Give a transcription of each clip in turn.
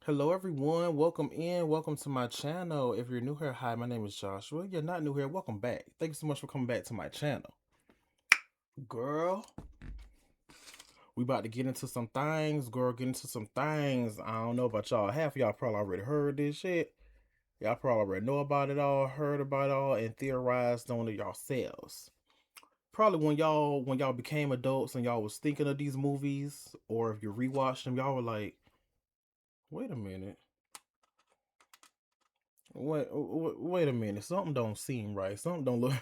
Hello, everyone. Welcome in. Welcome to my channel. If you're new here, hi, my name is Joshua. If you're not new here, welcome back. Thank you so much for coming back to my channel. Girl, we about to get into some things. Girl, get into some things. I don't know about y'all. Half of y'all probably already heard this shit. Y'all probably already know about it all, heard about it all, and theorized on it yourselves. Probably when y'all became adults and y'all was thinking of these movies, or if you rewatched them, y'all were like, wait a minute. Wait a minute. Something don't seem right. Something don't look.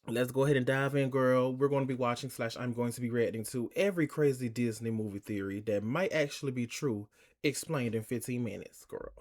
Let's go ahead and dive in, girl. We're going to be watching slash I'm going to be reacting to every crazy Disney movie theory that might actually be true, explained in 15 minutes, girl.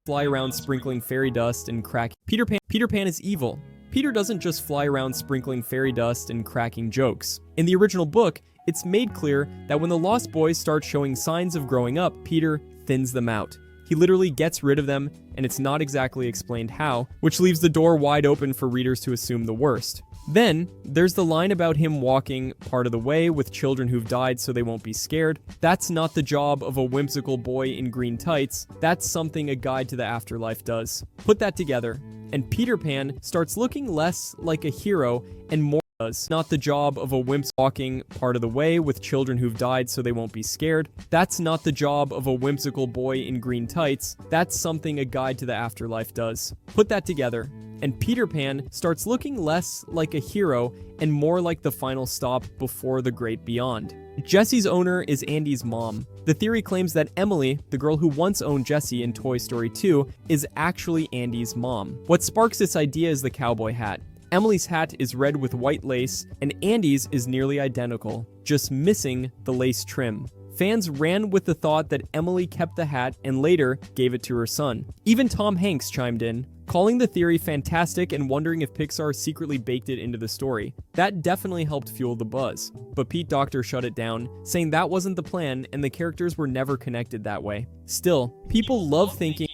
Fly around sprinkling fairy dust and crack. Peter Pan is evil. Peter doesn't just fly around sprinkling fairy dust and cracking jokes. In the original book, it's made clear that when the Lost Boys start showing signs of growing up, Peter thins them out. He literally gets rid of them, and it's not exactly explained how, which leaves the door wide open for readers to assume the worst. Then, there's the line about him walking part of the way with children who've died so they won't be scared. That's not the job of a whimsical boy in green tights. That's something a guide to the afterlife does. Put that together, and Peter Pan starts looking less like a hero and more does. Not the job of a wimp walking part of the way with children who've died so they won't be scared. That's not the job of a whimsical boy in green tights. That's something a guide to the afterlife does. Put that together, and Peter Pan starts looking less like a hero and more like the final stop before the great beyond. Jesse's owner is Andy's mom. The theory claims that Emily, the girl who once owned Jesse in Toy Story 2, is actually Andy's mom. What sparks this idea is the cowboy hat. Emily's hat is red with white lace, and Andy's is nearly identical, just missing the lace trim. Fans ran with the thought that Emily kept the hat and later gave it to her son. Even Tom Hanks chimed in, calling the theory fantastic and wondering if Pixar secretly baked it into the story. That definitely helped fuel the buzz, but Pete Docter shut it down, saying that wasn't the plan and the characters were never connected that way. Still, people love thinking.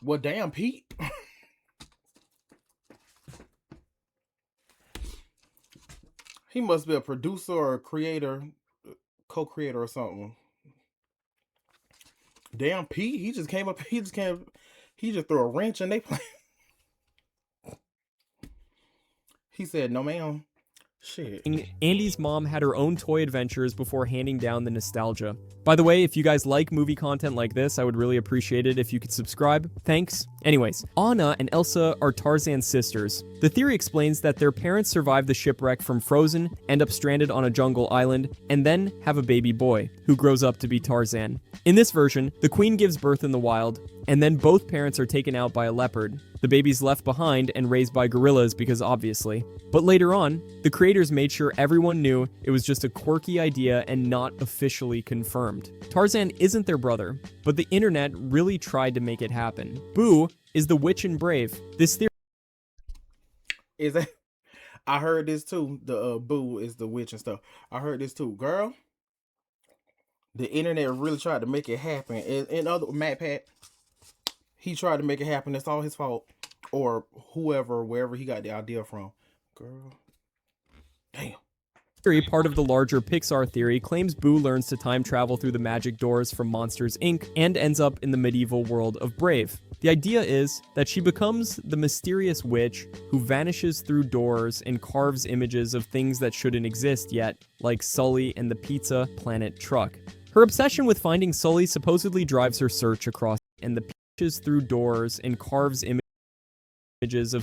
Well, damn, Pete. He must be a producer or a creator, co-creator or something. Damn, Pete. He just came up. He just came. He just threw a wrench and they play. He said, "No, ma'am." Shit. Andy's mom had her own toy adventures before handing down the nostalgia. By the way, if you guys like movie content like this, I would really appreciate it if you could subscribe. Thanks. Anyways, Anna and Elsa are Tarzan's sisters. The theory explains that their parents survive the shipwreck from Frozen, end up stranded on a jungle island, and then have a baby boy, who grows up to be Tarzan. In this version, the queen gives birth in the wild, and then both parents are taken out by a leopard. The baby's left behind and raised by gorillas because obviously. But later on, the creators made sure everyone knew it was just a quirky idea and not officially confirmed. Tarzan isn't their brother, but the internet really tried to make it happen. Boo is the witch in Brave. This theory Is that? I heard this too. The Boo is the witch and stuff. I heard this too, girl. The internet really tried to make it happen. In other Matt Pat, he tried to make it happen. That's all his fault, or whoever, wherever he got the idea from. Girl, damn. part of the larger Pixar theory, claims Boo learns to time travel through the magic doors from Monsters, Inc. and ends up in the medieval world of Brave. The idea is that she becomes the mysterious witch who vanishes through doors and carves images of things that shouldn't exist yet, like Sully and the pizza planet truck. Her obsession with finding Sully supposedly drives her search across and the pitches through doors and carves images of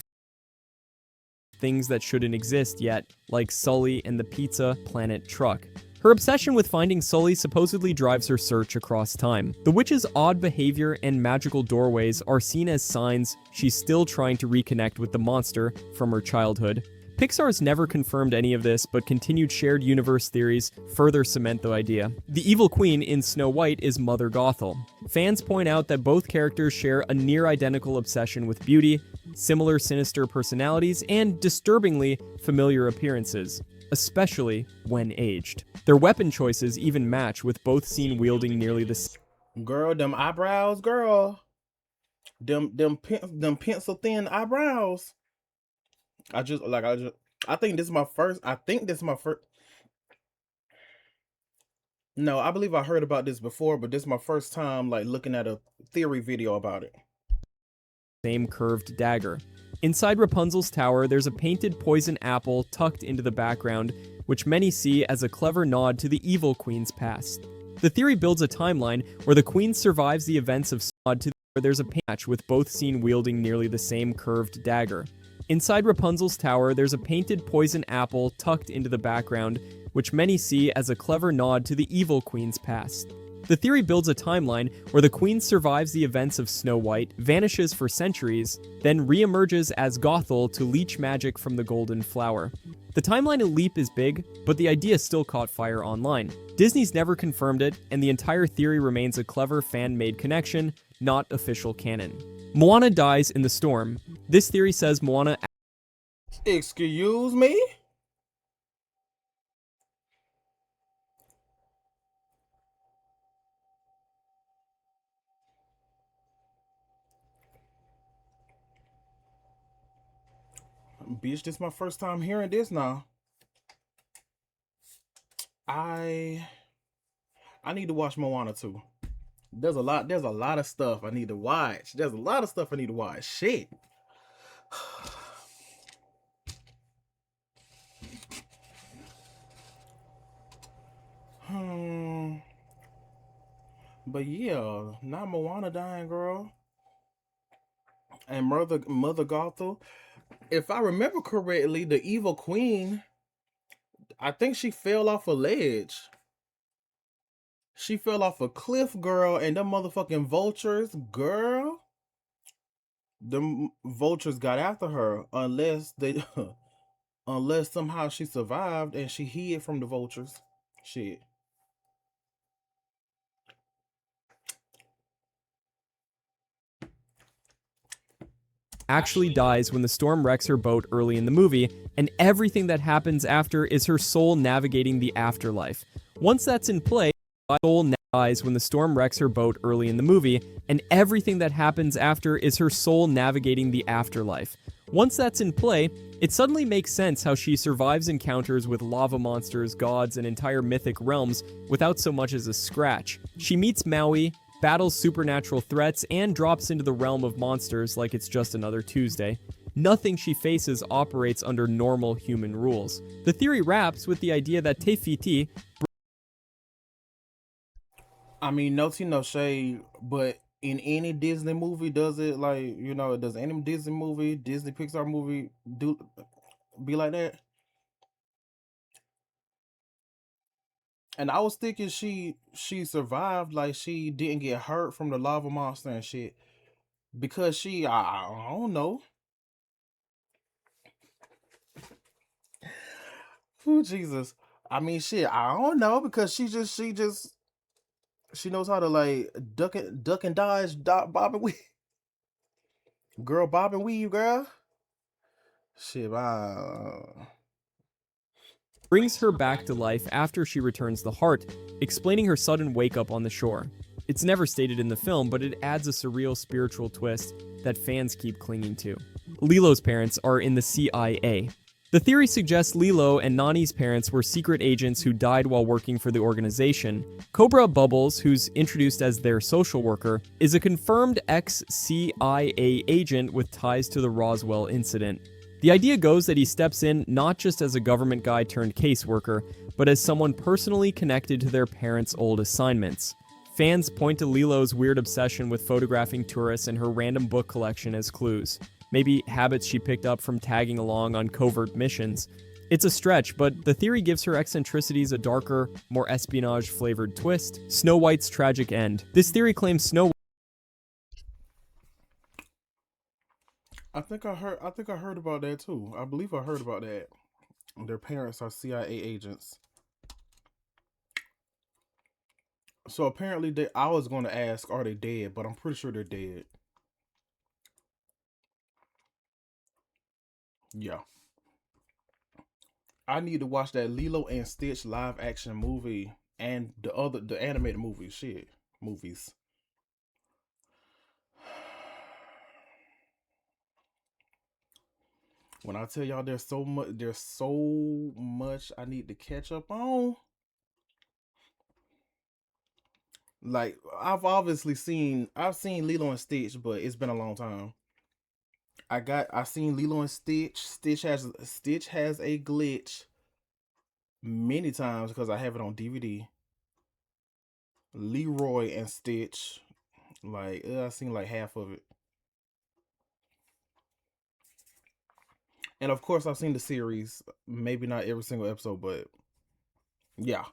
things that shouldn't exist yet, like Sully and the pizza planet truck. Her obsession with finding Sully supposedly drives her search across time. The witch's odd behavior and magical doorways are seen as signs she's still trying to reconnect with the monster from her childhood. Pixar's never confirmed any of this, but continued shared universe theories further cement the idea. The evil queen in Snow White is Mother Gothel. Fans point out that both characters share a near-identical obsession with beauty, similar sinister personalities, and disturbingly familiar appearances, especially when aged. Their weapon choices even match, with both seen wielding nearly the same. Girl, them eyebrows, girl. Them pencil thin eyebrows. I think this is my first. No, I believe I heard about this before, but this is my first time like looking at a theory video about it. Same curved dagger. Inside Rapunzel's tower, there's a painted poison apple tucked into the background, which many see as a clever nod to the evil queen's past. The theory builds a timeline where the queen survives the events of Nod to where there's a match with both seen wielding nearly the same curved dagger. Inside Rapunzel's tower, there's a painted poison apple tucked into the background, which many see as a clever nod to the evil queen's past. The theory builds a timeline where the queen survives the events of Snow White, vanishes for centuries, then reemerges as Gothel to leech magic from the golden flower. The timeline leap is big, but the idea still caught fire online. Disney's never confirmed it, and the entire theory remains a clever fan-made connection, not official canon. Moana dies in the storm. This theory says Moana... Excuse me? Bitch, this is my first time hearing this now. I need to watch Moana too. There's a lot of stuff I need to watch. There's a lot of stuff I need to watch. Shit. But yeah, not Moana dying, girl. And Mother Gothel. If I remember correctly, the evil queen, I think she fell off a ledge. She fell off a cliff, girl, and them motherfucking vultures, girl. Them vultures got after her, unless they, unless somehow she survived and she hid from the vultures. Shit. actually dies when the storm wrecks her boat early in the movie, and everything that happens after is her soul navigating the afterlife. Once that's in play, soul dies when the storm wrecks her boat early in the movie, and everything that happens after is her soul navigating the afterlife. Once that's in play, it suddenly makes sense how she survives encounters with lava monsters, gods, and entire mythic realms without so much as a scratch. She meets Maui, battles supernatural threats, and drops into the realm of monsters like it's just another Tuesday. Nothing she faces operates under normal human rules. The theory wraps with the idea that Te Fiti... I mean, no tea, no shade, but in any Disney movie, does it like, does any Disney movie, Disney Pixar movie do be like that? And I was thinking she survived, like she didn't get hurt from the lava monster and shit because I don't know. Oh Jesus. I mean shit, I don't know because she knows how to like duck and dodge, bob and weave. Girl, bob and weave, girl. Shit, brings her back to life after she returns the heart, explaining her sudden wake-up on the shore. It's never stated in the film, but it adds a surreal spiritual twist that fans keep clinging to. Lilo's parents are in the CIA. The theory suggests Lilo and Nani's parents were secret agents who died while working for the organization. Cobra Bubbles, who's introduced as their social worker, is a confirmed ex-CIA agent with ties to the Roswell incident. The idea goes that he steps in not just as a government guy turned caseworker, but as someone personally connected to their parents' old assignments. Fans point to Lilo's weird obsession with photographing tourists and her random book collection as clues. Maybe habits she picked up from tagging along on covert missions. It's a stretch, but the theory gives her eccentricities a darker, more espionage-flavored twist. Snow White's tragic end. This theory claims Snow I think I heard about that too. I believe I heard about that. Their parents are CIA agents. So apparently I was going to ask, are they dead? But I'm pretty sure they're dead. Yeah. I need to watch that Lilo and Stitch live action movie and the animated movie. Shit. Movies. When I tell y'all there's so much I need to catch up on. Like I've seen Lilo and Stitch, but it's been a long time. I seen Lilo and Stitch. Stitch has a glitch many times because I have it on DVD. Leroy and Stitch, like I seen like half of it, and of course I've seen the series. Maybe not every single episode, but yeah,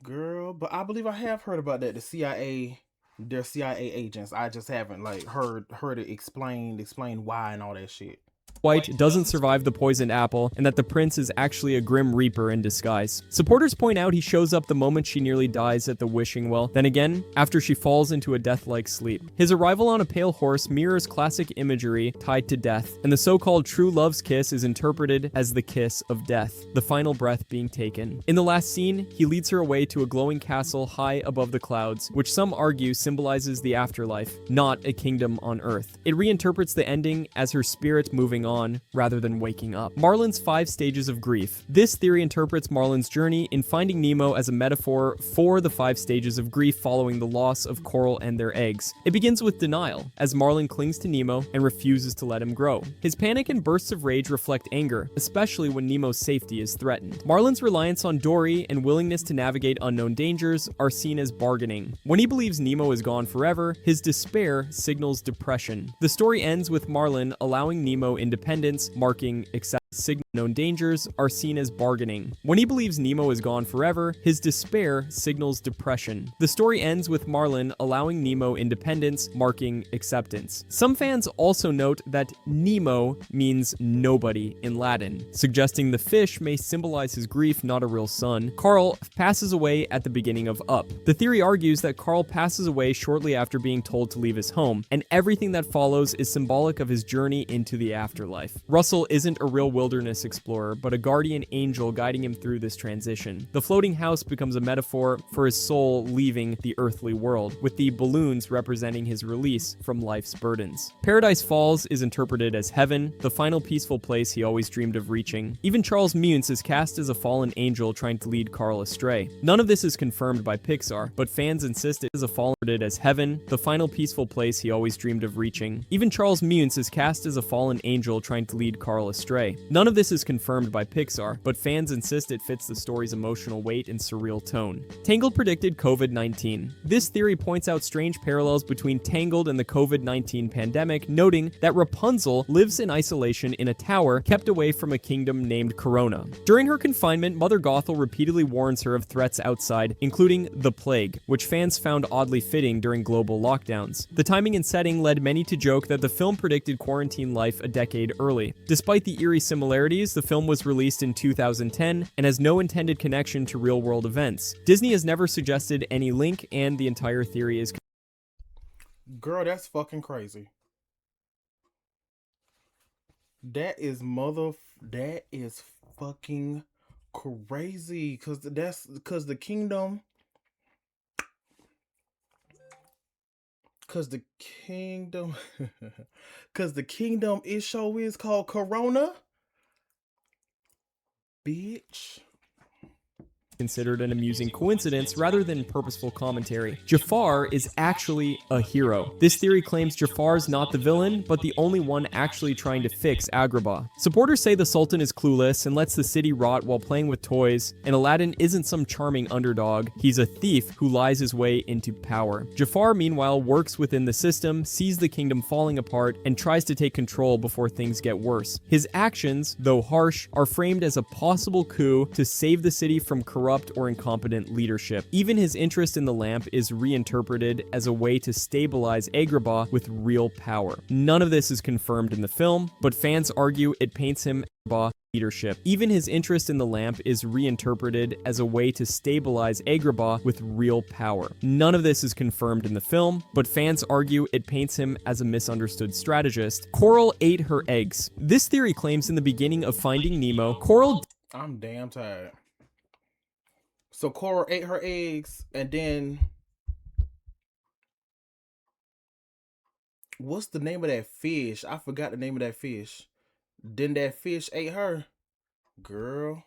girl. But I believe I have heard about that. The CIA, they're CIA agents. I just haven't like heard it explained why and all that shit. White doesn't survive the poisoned apple, and that the prince is actually a grim reaper in disguise. Supporters point out he shows up the moment she nearly dies at the wishing well, then again, after she falls into a death-like sleep. His arrival on a pale horse mirrors classic imagery tied to death, and the so-called true love's kiss is interpreted as the kiss of death, the final breath being taken. In the last scene, he leads her away to a glowing castle high above the clouds, which some argue symbolizes the afterlife, not a kingdom on earth. It reinterprets the ending as her spirit moving on rather than waking up. Marlin's 5 stages of grief. This theory interprets Marlin's journey in Finding Nemo as a metaphor for the 5 stages of grief following the loss of coral and their eggs. It begins with denial, as Marlin clings to Nemo and refuses to let him grow. His panic and bursts of rage reflect anger, especially when Nemo's safety is threatened. Marlin's reliance on Dory and willingness to navigate unknown dangers are seen as bargaining. When he believes Nemo is gone forever, his despair signals depression. The story ends with Marlin allowing Nemo independence, marking acceptance. Known dangers are seen as bargaining. When he believes Nemo is gone forever, his despair signals depression. The story ends with Marlin allowing Nemo independence, marking acceptance. Some fans also note that Nemo means nobody in Latin, suggesting the fish may symbolize his grief, not a real son. Carl passes away at the beginning of Up. The theory argues that Carl passes away shortly after being told to leave his home, and everything that follows is symbolic of his journey into the afterlife. Russell isn't a real wilderness explorer, but a guardian angel guiding him through this transition. The floating house becomes a metaphor for his soul leaving the earthly world, with the balloons representing his release from life's burdens. Paradise Falls is interpreted as heaven, the final peaceful place he always dreamed of reaching. Even Charles Muntz is cast as a fallen angel trying to lead Carl astray. None of this is confirmed by Pixar, but fans insist it is a fallen as heaven, the final peaceful place he always dreamed of reaching. Even Charles Muntz is cast as a fallen angel trying to lead Carl astray. None of this is confirmed by Pixar, but fans insist it fits the story's emotional weight and surreal tone. Tangled predicted COVID-19. This theory points out strange parallels between Tangled and the COVID-19 pandemic, noting that Rapunzel lives in isolation in a tower kept away from a kingdom named Corona. During her confinement, Mother Gothel repeatedly warns her of threats outside, including the plague, which fans found oddly fitting during global lockdowns. The timing and setting led many to joke that the film predicted quarantine life a decade early. Despite the eerie similarities, the film was released in 2010 and has no intended connection to real-world events. Disney has never suggested any link, and the entire theory is... Girl, that's fucking crazy. That is fucking crazy, cause the kingdom, cause the kingdom, cause the kingdom show is called Corona, bitch. Considered an amusing coincidence rather than purposeful commentary. Jafar is actually a hero. This theory claims Jafar's not the villain, but the only one actually trying to fix Agrabah. Supporters say the Sultan is clueless and lets the city rot while playing with toys, and Aladdin isn't some charming underdog. He's a thief who lies his way into power. Jafar, meanwhile, works within the system, sees the kingdom falling apart, and tries to take control before things get worse. His actions, though harsh, are framed as a possible coup to save the city from corrupt or incompetent leadership. Even his interest in the lamp is reinterpreted as a way to stabilize Agrabah with real power. None of this is confirmed in the film, but fans argue it paints him as leadership. Even his interest in the lamp is reinterpreted as a way to stabilize Agrabah with real power. None of this is confirmed in the film, but fans argue it paints him as a misunderstood strategist. Coral ate her eggs. This theory claims in the beginning of Finding Nemo, Coral... I'm damn tired. So Coral ate her eggs, and then what's the name of that fish? I forgot the name of that fish. Then that fish ate her. Girl.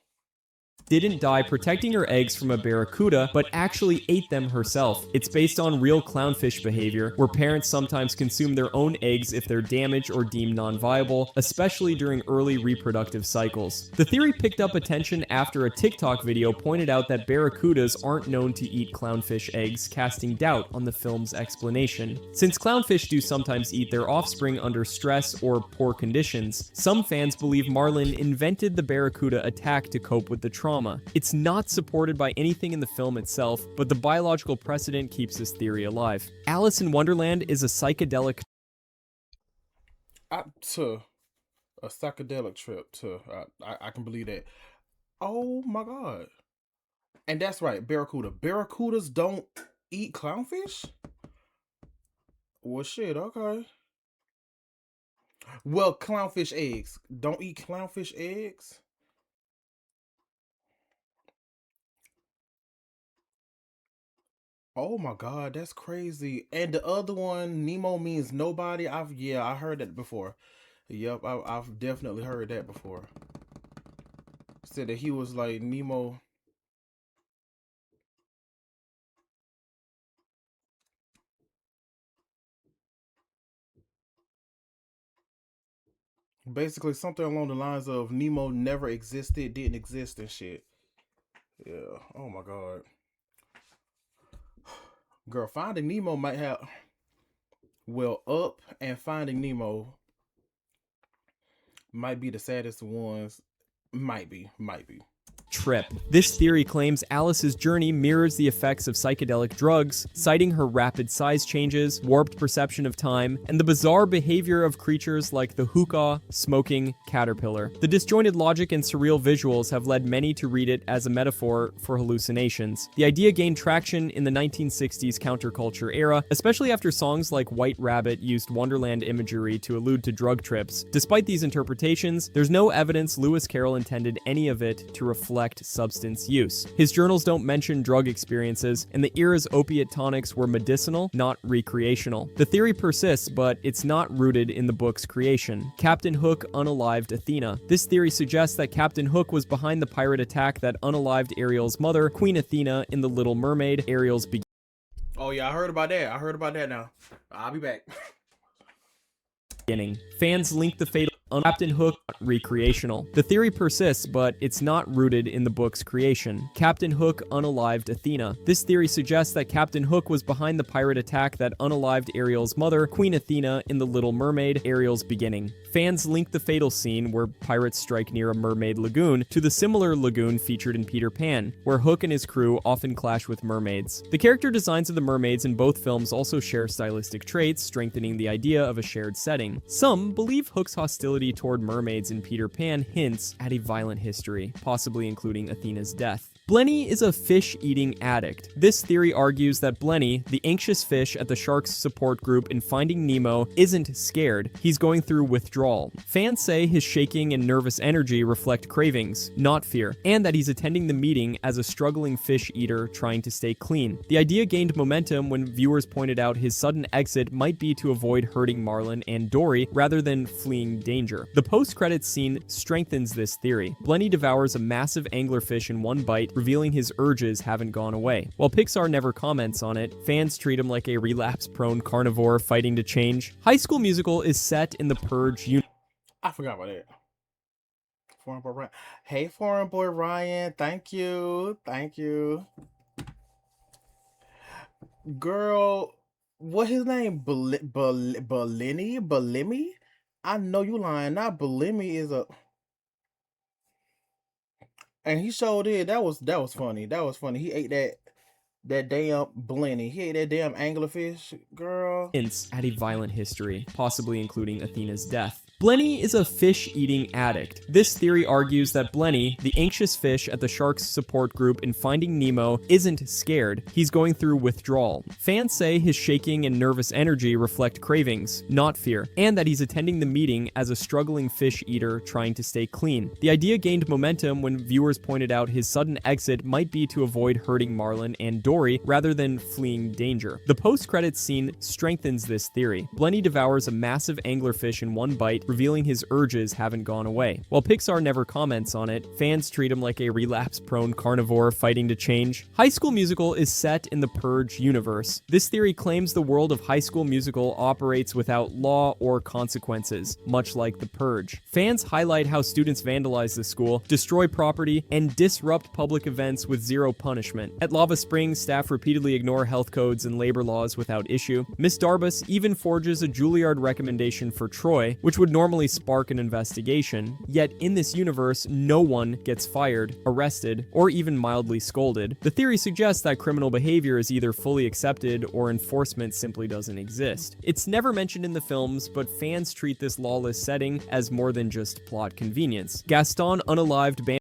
didn't die protecting her eggs from a barracuda, but actually ate them herself. It's based on real clownfish behavior, where parents sometimes consume their own eggs if they're damaged or deemed non-viable, especially during early reproductive cycles. The theory picked up attention after a TikTok video pointed out that barracudas aren't known to eat clownfish eggs, casting doubt on the film's explanation. Since clownfish do sometimes eat their offspring under stress or poor conditions, some fans believe Marlin invented the barracuda attack to cope with the trauma. It's not supported by anything in the film itself, but the biological precedent keeps this theory alive. Alice in Wonderland is a psychedelic To a psychedelic trip to I can believe that. Oh my god. And that's right, barracuda. Barracudas don't eat clownfish? Well shit, okay. Well, clownfish eggs. Don't eat clownfish eggs? Oh my god, that's crazy. And the other one, Nemo means nobody. I heard that before. Yep, I've definitely heard that before. Said that he was like Nemo. Basically something along the lines of Nemo never existed, didn't exist and shit. Yeah. Oh my god. Girl, Finding Nemo might have Up and Finding Nemo might be the saddest ones. Might be. trip. This theory claims Alice's journey mirrors the effects of psychedelic drugs, citing her rapid size changes, warped perception of time, and the bizarre behavior of creatures like the hookah, smoking caterpillar. The disjointed logic and surreal visuals have led many to read it as a metaphor for hallucinations. The idea gained traction in the 1960s counterculture era, especially after songs like White Rabbit used Wonderland imagery to allude to drug trips. Despite these interpretations, there's no evidence Lewis Carroll intended any of it to reflect substance use. His journals don't mention drug experiences, and the era's opiate tonics were medicinal, not recreational. The theory persists, but it's not rooted in the book's creation. Captain Hook unalived Athena. This theory suggests that Captain Hook was behind the pirate attack that unalived Ariel's mother, Queen Athena, in The Little Mermaid, Ariel's Oh yeah, I heard about that now. I'll be back. beginning. Fans link the fatal Captain Hook recreational. The theory persists, but it's not rooted in the book's creation. Captain Hook unalived Athena. This theory suggests that Captain Hook was behind the pirate attack that unalived Ariel's mother, Queen Athena, in The Little Mermaid, Ariel's beginning. Fans link the fatal scene where pirates strike near a mermaid lagoon to the similar lagoon featured in Peter Pan, where Hook and his crew often clash with mermaids. The character designs of the mermaids in both films also share stylistic traits, strengthening the idea of a shared setting. Some believe Hook's hostility toward mermaids in Peter Pan hints at a violent history, possibly including Athena's death. Blenny is a fish-eating addict. This theory argues that Blenny, the anxious fish at the shark's support group in Finding Nemo, isn't scared. He's going through withdrawal. Fans say his shaking and nervous energy reflect cravings, not fear, and that he's attending the meeting as a struggling fish eater trying to stay clean. The idea gained momentum when viewers pointed out his sudden exit might be to avoid hurting Marlin and Dory rather than fleeing danger. The post-credits scene strengthens this theory. Blenny devours a massive anglerfish in one bite, revealing his urges haven't gone away. While Pixar never comments on it, fans treat him like a relapse-prone carnivore fighting to change. High School Musical is set in the Purge universe. I forgot about that. Foreign boy Ryan. Hey, foreign boy Ryan. Thank you. Girl, what his name? Bellini? I know you lying. Not Bellini is a. And he showed it. That was funny. He ate that damn Blenny. He ate that damn anglerfish, girl. Hints at a violent history, possibly including Athena's death. Blenny is a fish-eating addict. This theory argues that Blenny, the anxious fish at the shark's support group in Finding Nemo, isn't scared. He's going through withdrawal. Fans say his shaking and nervous energy reflect cravings, not fear, and that he's attending the meeting as a struggling fish eater trying to stay clean. The idea gained momentum when viewers pointed out his sudden exit might be to avoid hurting Marlin and Dory rather than fleeing danger. The post-credits scene strengthens this theory. Blenny devours a massive anglerfish in one bite, revealing his urges haven't gone away. While Pixar never comments on it, fans treat him like a relapse-prone carnivore fighting to change. High School Musical is set in the Purge universe. This theory claims the world of High School Musical operates without law or consequences, much like the Purge. Fans highlight how students vandalize the school, destroy property, and disrupt public events with zero punishment. At Lava Springs, staff repeatedly ignore health codes and labor laws without issue. Miss Darbus even forges a Juilliard recommendation for Troy, which would normally spark an investigation. Yet in this universe, no one gets fired, arrested, or even mildly scolded. The theory suggests that criminal behavior is either fully accepted or enforcement simply doesn't exist. It's never mentioned in the films, but fans treat this lawless setting as more than just plot convenience. Gaston unalived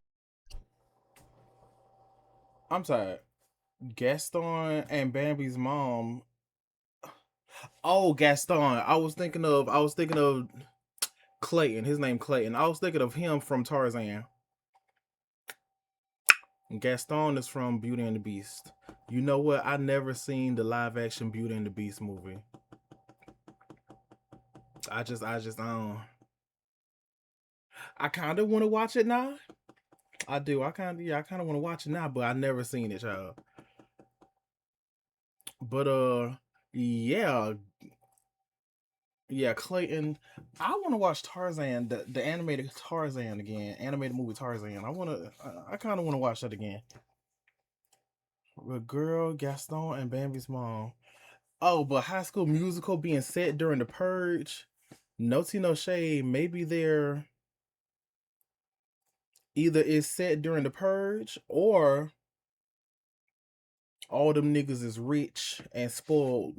I'm sorry. Gaston and Bambi's mom. Oh, Gaston. I was thinking of Clayton. His name Clayton. I was thinking of him from Tarzan. Gaston is from Beauty and the Beast. You know what? I never seen the live action Beauty and the Beast movie. I kind of want to watch it now. I do. I kind of want to watch it now, but I never seen it, child. But yeah, yeah, Clayton. I want to watch Tarzan, the animated Tarzan again, animated movie Tarzan. I kind of want to watch that again. The girl, Gaston, and Bambi's mom. Oh, but High School Musical being set during the Purge. No tea, no shade. Maybe they're either it's set during the Purge or all them niggas is rich and spoiled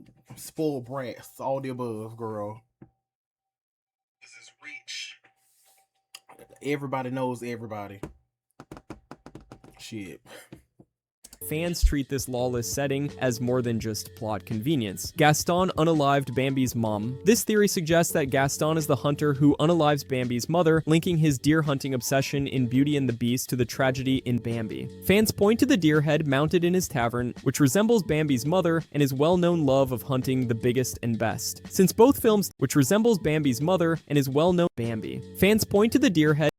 brats. All the above, girl. This is rich. Everybody knows everybody. Shit. Fans treat this lawless setting as more than just plot convenience. Gaston unalived Bambi's mom. This theory suggests that Gaston is the hunter who unalives Bambi's mother, linking his deer hunting obsession in Beauty and the Beast to the tragedy in Bambi. Fans point to the deer head mounted in his tavern, which resembles Bambi's mother and his well-known love of hunting the biggest and best. Since both films, which resembles Bambi's mother and is well-known Bambi. Fans point to the deer head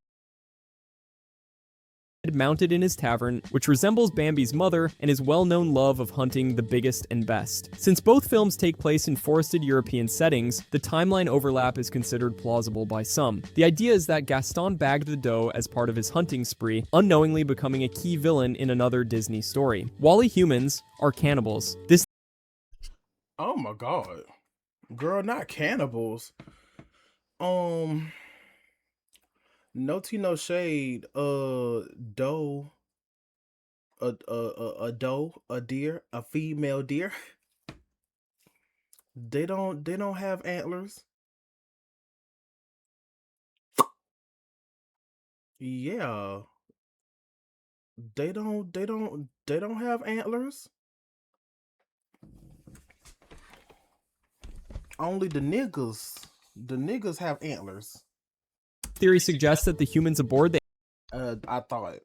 mounted in his tavern, which resembles Bambi's mother and his well-known love of hunting the biggest and best. Since both films take place in forested European settings, the timeline overlap is considered plausible by some. The idea is that Gaston bagged the doe as part of his hunting spree, unknowingly becoming a key villain in another Disney story. Wall-E humans are cannibals. This Oh my god. Girl, not cannibals. No tea, no shade. Doe, a doe, a deer, a female deer. They don't have antlers. Yeah, they don't have antlers. Only the niggas have antlers. theory suggests that the humans aboard the I thought.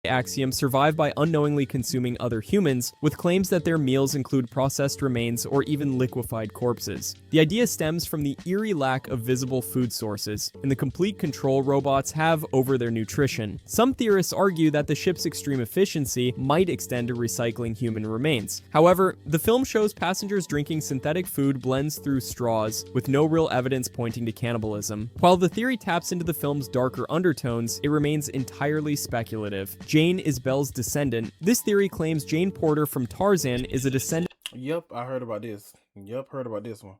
Axiom survive by unknowingly consuming other humans, with claims that their meals include processed remains or even liquefied corpses. The idea stems from the eerie lack of visible food sources and the complete control robots have over their nutrition. Some theorists argue that the ship's extreme efficiency might extend to recycling human remains. However, the film shows passengers drinking synthetic food blends through straws, with no real evidence pointing to cannibalism. While the theory taps into the film's darker undertones, it remains entirely speculative. Jane is Belle's descendant. This theory claims Jane Porter from Tarzan is a descendant Yep, I heard about this. Yep, heard about this one.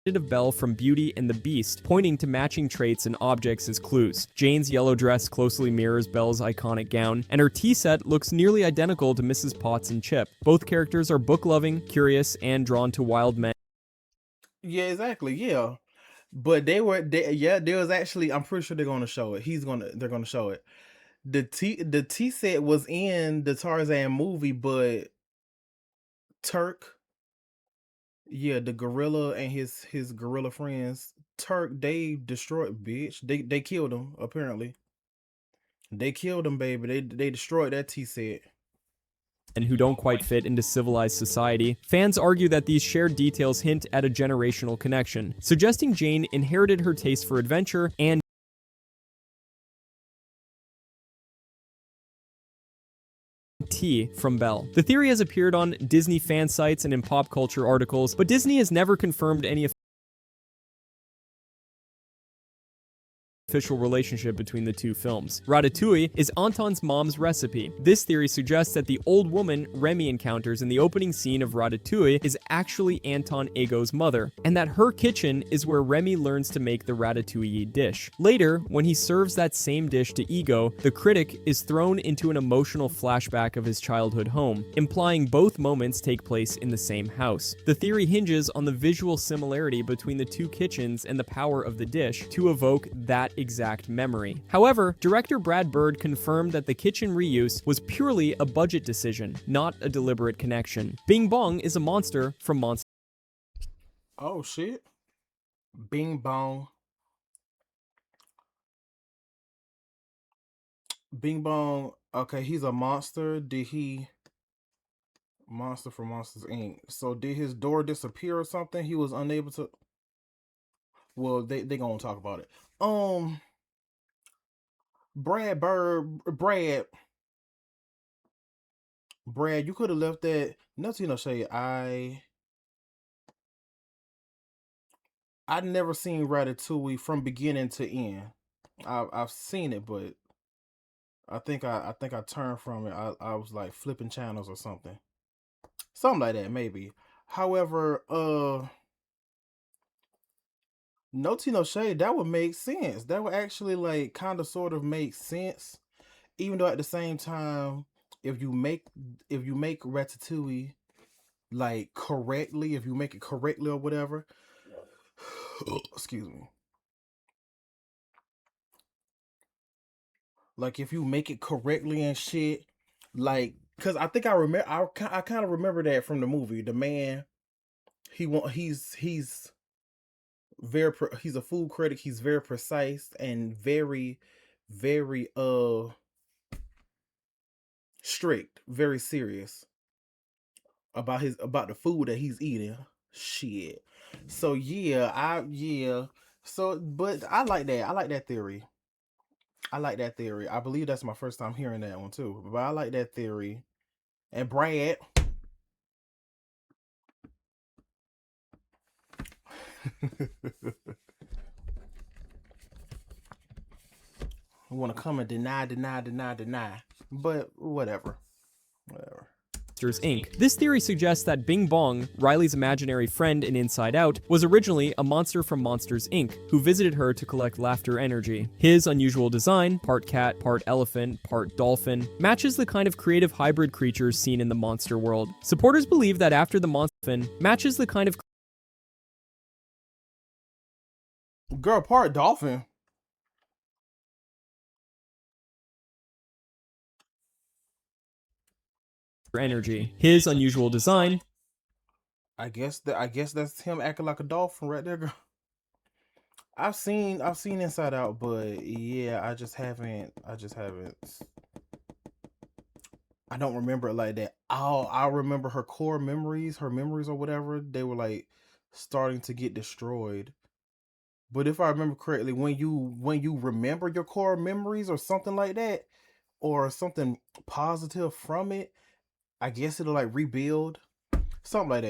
of Belle from Beauty and the Beast, pointing to matching traits and objects as clues. Jane's yellow dress closely mirrors Belle's iconic gown, and her tea set looks nearly identical to Mrs. Potts and Chip. Both characters are book-loving, curious, and drawn to wild men. Yeah, exactly. Yeah. But there was actually, I'm pretty sure they're gonna show it. They're gonna show it. The tea set was in the Tarzan movie, but Turk, yeah, the gorilla and his gorilla friends, Turk, they destroyed bitch. They killed him, apparently. They killed him, baby. They destroyed that tea set. and who don't quite fit into civilized society. Fans argue that these shared details hint at a generational connection, suggesting Jane inherited her taste for adventure and tea from Belle. The theory has appeared on Disney fan sites and in pop culture articles, but Disney has never confirmed any official relationship between the two films. Ratatouille is Anton's mom's recipe. This theory suggests that the old woman Remy encounters in the opening scene of Ratatouille is actually Anton Ego's mother, and that her kitchen is where Remy learns to make the ratatouille dish. Later, when he serves that same dish to Ego, the critic is thrown into an emotional flashback of his childhood home, implying both moments take place in the same house. The theory hinges on the visual similarity between the two kitchens and the power of the dish to evoke that exact memory. However, director Brad Bird confirmed that the kitchen reuse was purely a budget decision, not a deliberate connection. Bing Bong is a monster from Monster. Oh shit. Bing Bong. Bing Bong. Okay, he's a monster. Did he monster from Monsters Inc. So did his door disappear or something? He was unable to. Well, they gonna talk about it. Brad Bird, Brad, you could have left that. Nothing no shade. I'd never seen Ratatouille from beginning to end. I've seen it, but I think I turned from it. I was like flipping channels or something like that maybe. However, no tea no shade. That would make sense. That would actually like kind of sort of make sense. Even though at the same time, if you make Ratatouille like correctly, if you make it correctly or whatever, excuse me. Like if you make it correctly and shit, like because I think I remember I kind of remember that from the movie. The man, he's very he's a food critic. He's very precise and very strict, very serious about the food that he's eating. Shit. So yeah. So but I like that. I like that theory. I believe that's my first time hearing that one too. But I like that theory. And Brad. Want to come and deny. But whatever. Monsters Inc. This theory suggests that Bing Bong, Riley's imaginary friend in Inside Out, was originally a monster from Monsters Inc., who visited her to collect laughter energy. His unusual design, part cat, part elephant, part dolphin, matches the kind of creative hybrid creatures seen in the monster world. Supporters believe that after the monster matches the kind of girl, part dolphin. energy. His unusual design. I guess that's him acting like a dolphin right there, girl. I've seen Inside Out, but yeah, I just haven't. I don't remember it like that. I remember her core memories, her memories or whatever. They were like starting to get destroyed. But if I remember correctly, when you remember your core memories or something like that, or something positive from it, I guess it'll like rebuild. Something like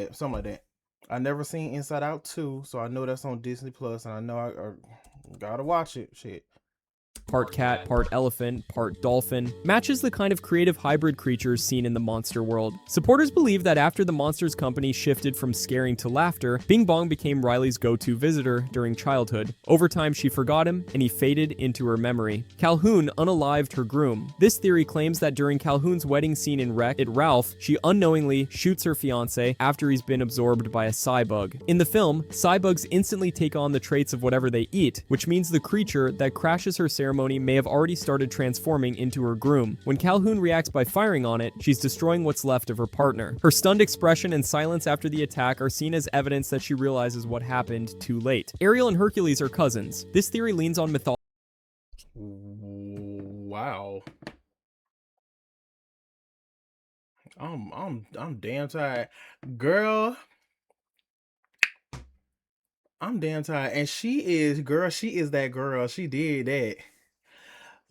that. I never seen Inside Out 2, so I know that's on Disney Plus, and I know I gotta watch it. Shit. Part cat, part elephant, part dolphin, matches the kind of creative hybrid creatures seen in the monster world. Supporters believe that after the Monsters Company shifted from scaring to laughter, Bing Bong became Riley's go-to visitor during childhood. Over time, she forgot him, and he faded into her memory. Calhoun unalived her groom. This theory claims that during Calhoun's wedding scene in Wreck-It Ralph, she unknowingly shoots her fiancé after he's been absorbed by a cybug. In the film, cybugs instantly take on the traits of whatever they eat, which means the creature that crashes her ceremony may have already started transforming into her groom. When Calhoun reacts by firing on it, she's destroying what's left of her partner. Her stunned expression and silence after the attack are seen as evidence that she realizes what happened too late. Ariel and Hercules are cousins. This theory leans on mythology. Wow. I'm damn tired. Girl, I'm damn tired. And she is that girl. She did that.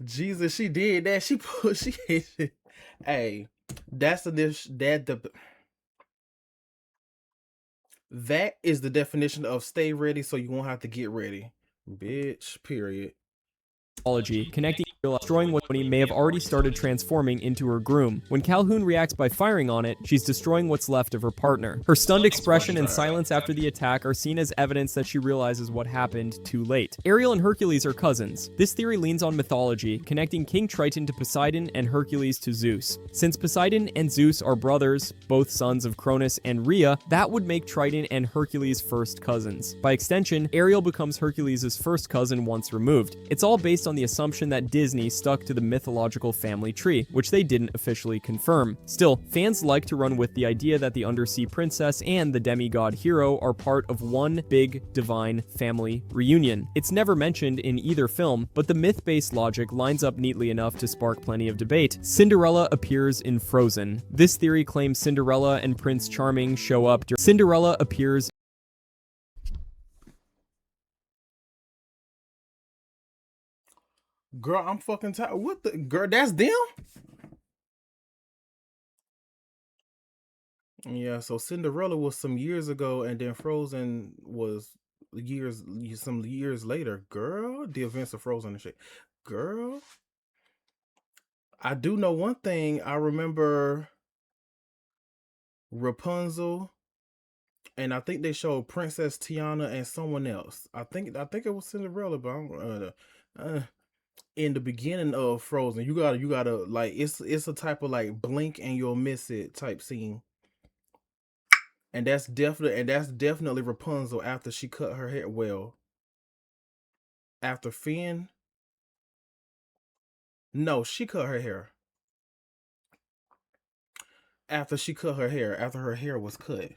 Jesus, she did that. She put she hey, that's the that is the definition of stay ready so you won't have to get ready. Bitch, period. Connecting destroying what Tony may have already started transforming into her groom. When Calhoun reacts by firing on it, she's destroying what's left of her partner. Her stunned expression and silence after the attack are seen as evidence that she realizes what happened too late. Ariel and Hercules are cousins. This theory leans on mythology, connecting King Triton to Poseidon and Hercules to Zeus. Since Poseidon and Zeus are brothers, both sons of Cronus and Rhea, that would make Triton and Hercules first cousins. By extension, Ariel becomes Hercules' first cousin once removed. It's all based on the assumption that Disney stuck to the mythological family tree, which they didn't officially confirm. Still, fans like to run with the idea that the undersea princess and the demigod hero are part of one big divine family reunion. It's never mentioned in either film, but the myth-based logic lines up neatly enough to spark plenty of debate. Cinderella appears in Frozen. This theory claims Cinderella and Prince Charming show up during Cinderella appears Girl, I'm fucking tired. What the girl? That's them. Yeah. So Cinderella was some years ago, and then Frozen was some years later. Girl, the events of Frozen and shit. Girl, I do know one thing. I remember Rapunzel, and I think they showed Princess Tiana and someone else. I think it was Cinderella, but in the beginning of Frozen, you gotta like it's a type of like blink and you'll miss it type scene, and that's definitely Rapunzel after she cut her hair. Well, after Finn, no, she cut her hair after she cut her hair after her hair was cut.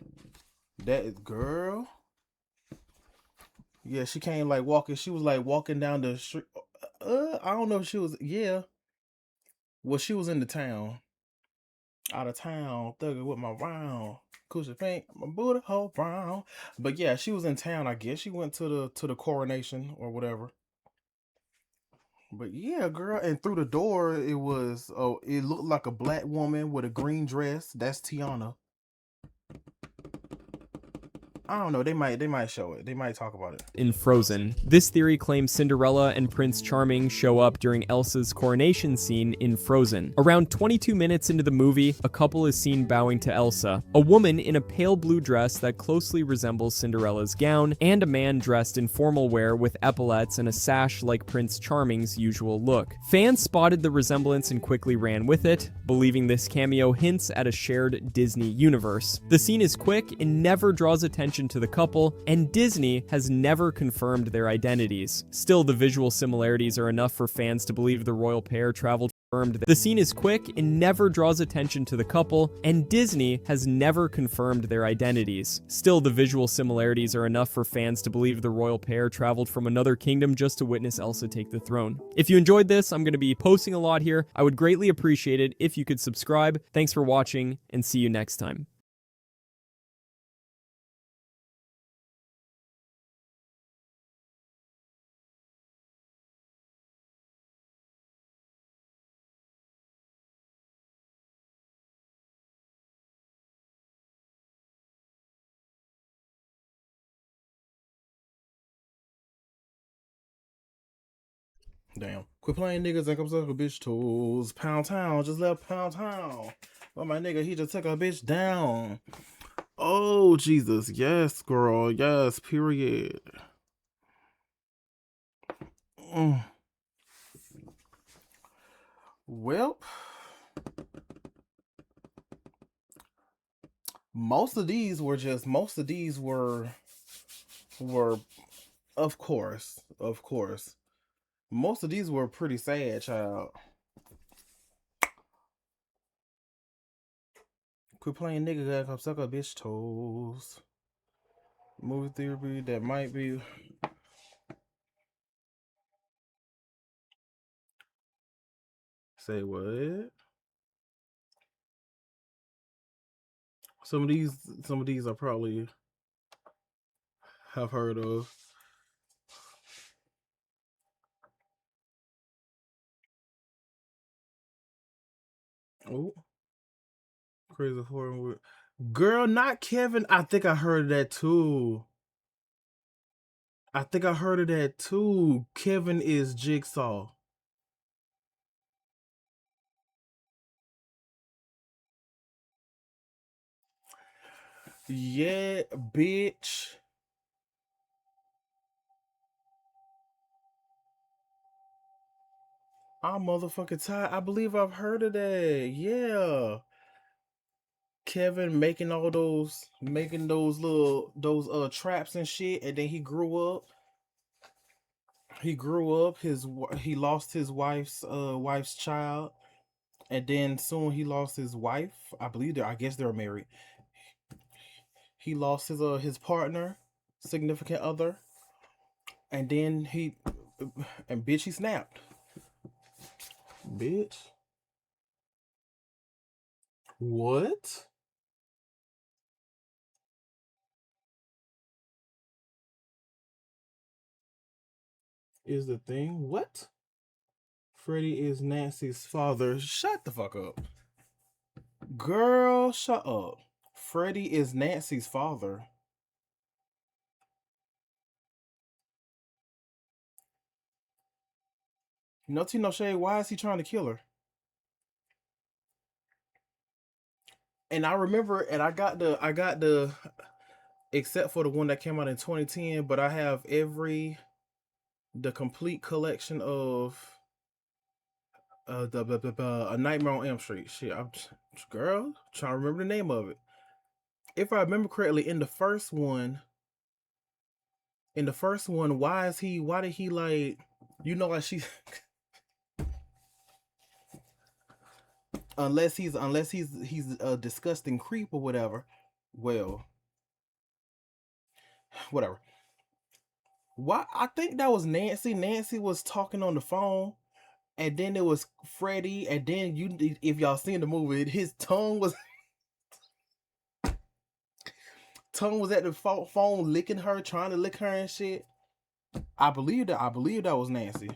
That is girl. Yeah, she came like walking. She was like walking down the street. I don't know if she was. Yeah, well, she was in the town, out of town, thugging with my round. Cushion pink, my booty hole brown. But yeah, she was in town. I guess she went to the coronation or whatever. But yeah, girl, and through the door it looked like a black woman with a green dress. That's Tiana. I don't know. They might show it. They might talk about it. in Frozen. This theory claims Cinderella and Prince Charming show up during Elsa's coronation scene in Frozen. Around 22 minutes into the movie, a couple is seen bowing to Elsa, a woman in a pale blue dress that closely resembles Cinderella's gown, and a man dressed in formal wear with epaulets and a sash like Prince Charming's usual look. Fans spotted the resemblance and quickly ran with it, believing this cameo hints at a shared Disney universe. The scene is quick and never draws attention to the couple, and Disney has never confirmed their identities. Still, the visual similarities are enough for fans to believe the royal pair traveled. The scene is quick and never draws attention to the couple, and Disney has never confirmed their identities. Still, the visual similarities are enough for fans to believe the royal pair traveled from another kingdom just to witness Elsa take the throne. If you enjoyed this, I'm going to be posting a lot here. I would greatly appreciate it if you could subscribe. Thanks for watching, and see you next time. Damn. Quit playing niggas and come suck a bitch tools. Pound town, just left Pound town. But my nigga, he just took a bitch down. Oh, Jesus. Yes, girl. Yes, period. Mm. Well, most of these were of course. Most of these were pretty sad, child. Quit playing nigga that come suck a bitch toes. Movie theory that might be. Say what? Some of these I probably have heard of. Oh, Crazy Horror movie. Girl, not Kevin. I think I heard of that too. I think I heard of that too. Kevin is Jigsaw. Yeah, bitch. I'm motherfucking tired. I believe I've heard of that. Yeah. Kevin making those little those traps and shit, and then he grew up. He grew up. He lost his wife's child, and then soon he lost his wife. I believe I guess they're married. He lost his partner, significant other, and then and bitch he snapped. Bitch. What is the thing? What? Freddie is Nancy's father. Shut the fuck up. Girl, shut up. Freddie is Nancy's father. No tea, no shade. Why is he trying to kill her? And I remember, and I got the, except for the one that came out in 2010, but I have the complete collection of the A Nightmare on Elm Street. Shit, girl, trying to remember the name of it. If I remember correctly, in the first one, why did he like, like she, unless he's a disgusting creep or whatever. Well, whatever. Why? I think that was Nancy. Nancy was talking on the phone, and then it was Freddie, and then if y'all seen the movie, his tongue was at the phone licking her, trying to lick her and shit. I believe that was Nancy.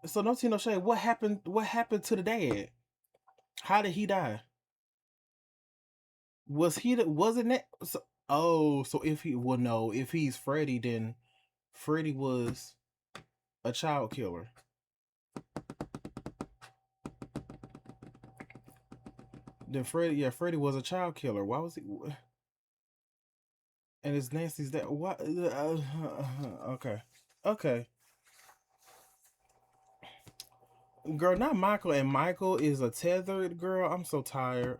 So no tea, no shade. What happened? What happened to the dad? How did he die? Wasn't that? So, oh, so if he's Freddie, then Freddie was a child killer. Then Freddie was a child killer. Why was he? And it's Nancy's that. What? Okay, okay, girl, not Michael. And Michael is a tethered girl. I'm so tired.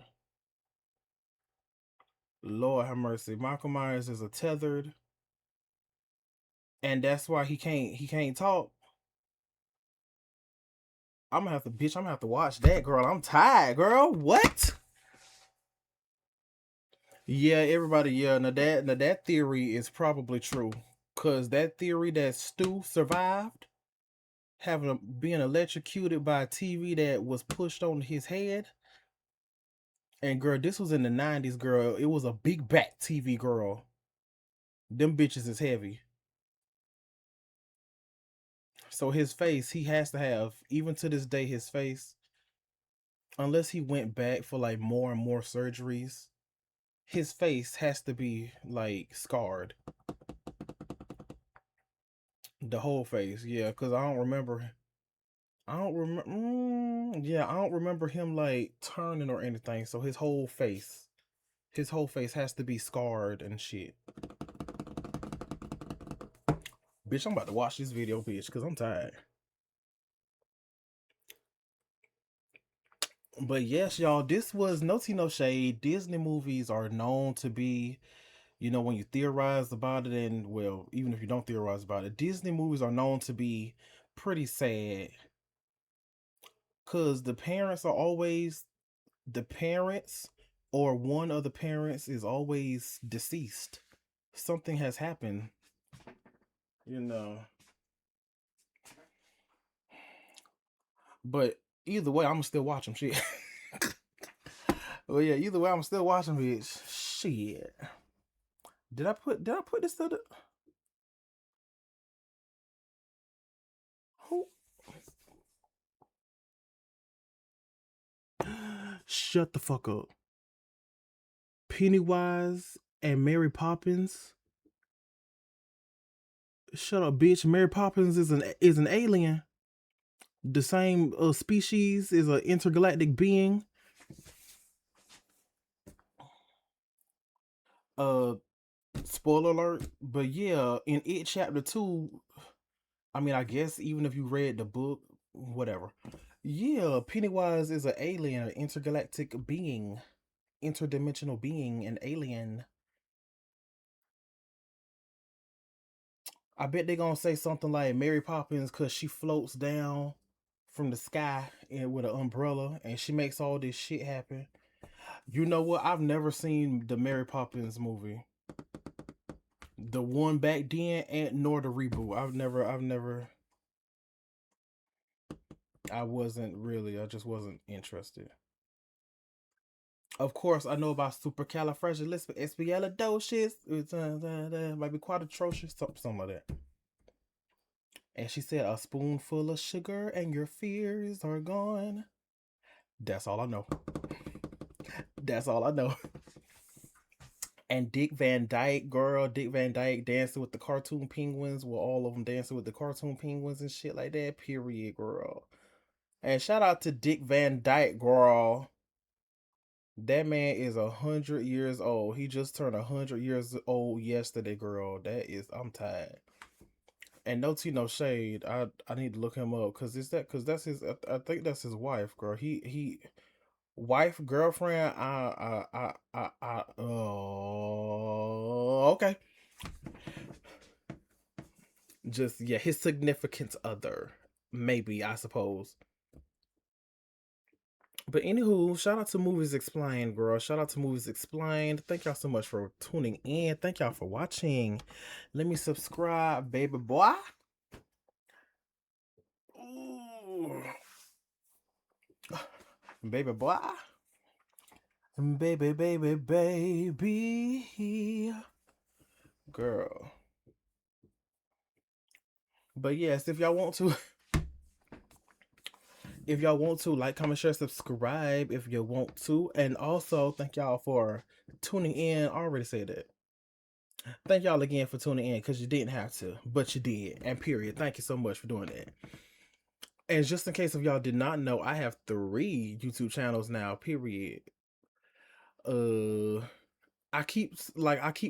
Lord have mercy. Michael Myers is a tethered, and that's why he can't talk. I'm gonna have to, bitch. I'm gonna have to watch that, girl. I'm tired, girl. What? Yeah, everybody. Yeah, now that theory is probably true, cause that theory that Stu survived being electrocuted by a TV that was pushed on his head. And girl, this was in the 90s, girl. It was a big back TV, girl. Them bitches is heavy. So his face, he has to have, even to this day, his face, unless he went back for like more and more surgeries, his face has to be like scarred. The whole face, yeah, because I don't remember him like turning or anything. So his whole face has to be scarred and shit. Bitch, I'm about to watch this video, bitch, because I'm tired. But yes, y'all, this was no tea, no shade. Disney movies are known to be, when you theorize about it, and well, even if you don't theorize about it, Disney movies are known to be pretty sad. Cause the parents or one of the parents is always deceased. Something has happened, you know. But Either way, I'm still watching shit. Well, yeah, either way, I'm still watching bitch. Shit. Did I put this to the who? Shut the fuck up. Pennywise and Mary Poppins. Shut up, bitch. Mary Poppins is an alien. The same species, is an intergalactic being. Spoiler alert, but yeah, in It Chapter 2, I mean, I guess even if you read the book, whatever. Yeah, Pennywise is an alien, an intergalactic being, interdimensional being, an alien. I bet they're gonna say something like Mary Poppins because she floats down from the sky and with an umbrella and she makes all this shit happen. You know what? I've never seen the Mary Poppins movie. The one back then and nor the reboot. I just wasn't interested. Of course, I know about supercalifragilisticexpialidocious. Might be quite atrocious, something like that. And she said, a spoonful of sugar and your fears are gone. That's all I know. That's all I know. And Dick Van Dyke, girl, Dick Van Dyke dancing with the cartoon penguins. Well, all of them dancing with the cartoon penguins and shit like that. Period, girl. And shout out to Dick Van Dyke, girl. That man is 100 years old. He just turned 100 years old yesterday, girl. I'm tired. And no tea, no shade. I need to look him up because that's his. I think that's his wife, girl. He wife, girlfriend. Oh, okay. Just yeah, his significant other, maybe, I suppose. But anywho, shout out to Movies Explained, girl. Shout out to Movies Explained. Thank y'all so much for tuning in. Thank y'all for watching. Let me subscribe, baby boy. Ooh. Baby boy. Baby, baby, baby. Girl. But yes, if y'all want to like, comment, share, subscribe if you want to. And also thank y'all for tuning in. I already said that. Thank y'all again for tuning in because you didn't have to, but you did. And period. Thank you so much for doing that. And just in case if y'all did not know, I have 3 YouTube channels now, period. I keep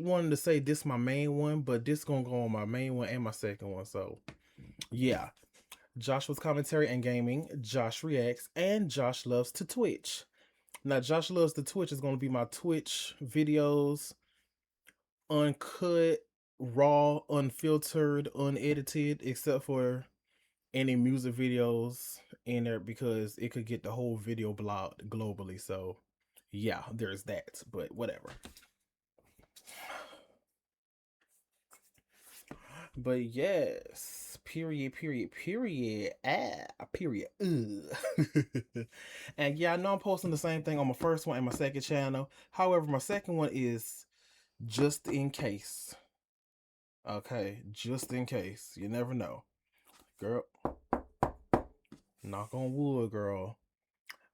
wanting to say this my main one, but this gonna go on my main one and my second one. So yeah. Joshua's Commentary and Gaming, Josh Reacts, and Josh Loves to Twitch. Now, Josh Loves to Twitch is going to be my Twitch videos, uncut, raw, unfiltered, unedited, except for any music videos in there because it could get the whole video blocked globally. So, yeah, there's that, but whatever. But yes, period. And yeah, I know I'm posting the same thing on my first one and my second channel. However, my second one is just in case. Okay, just in case. You never know. Girl. Knock on wood, girl.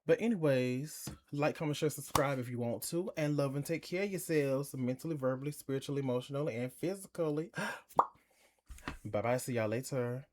But anyways, like, comment, share, subscribe if you want to. And love and take care of yourselves mentally, verbally, spiritually, emotionally, and physically. Bye-bye. See y'all later.